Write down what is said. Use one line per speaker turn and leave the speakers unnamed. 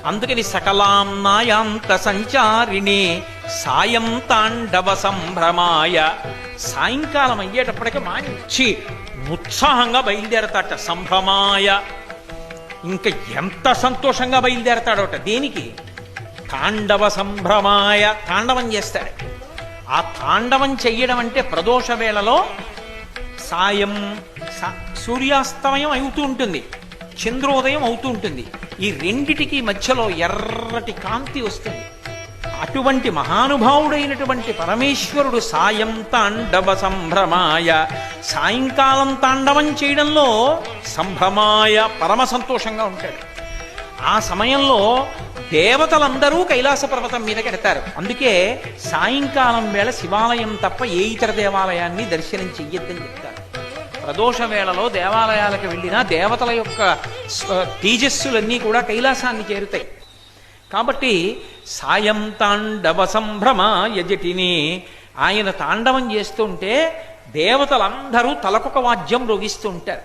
అందుకని సకలాంనాయాంత సంచారిణి సాయం తాండవ సంభ్రమాయ. సాయంకాలం అయ్యేటప్పటికి మంచి ఉత్సాహంగా బయలుదేరతాట. సంభ్రమాయ ఇంకా ఎంత సంతోషంగా బయలుదేరతాడోట. దేనికి? తాండవ సంభ్రమాయ. తాండవం చేస్తాడు. ఆ తాండవం చెయ్యడం అంటే ప్రదోష వేళలో సాయం సూర్యాస్తమయం అవుతూ ఉంటుంది, చంద్రోదయం అవుతూ ఉంటుంది. ఈ రెండిటికి మధ్యలో ఎర్రటి కాంతి వస్తుంది. అటువంటి మహానుభావుడైనటువంటి పరమేశ్వరుడు సాయం తాండవ సంభ్రమాయ, సాయంకాలం తాండవం చేయడంలో సంభ్రమాయ పరమ సంతోషంగా ఉంటాడు. ఆ సమయంలో దేవతలందరూ కైలాస పర్వతం మీదకి ఎడతారు. అందుకే సాయంకాలం వేళ శివాలయం తప్ప ఏ ఇతర దేవాలయాన్ని దర్శనం చెయ్యొద్దని చెప్తారు. ప్రదోష వేళలో దేవాలయాలకు వెళ్ళినా దేవతల యొక్క తేజస్సులన్నీ కూడా కైలాసాన్ని చేరుతాయి. కాబట్టి సాయం తాండవ సంభ్రమాయ జటిని, ఆయన తాండవం చేస్తుంటే దేవతలందరూ తలకొక వాద్యం రోగిస్తూ ఉంటారు.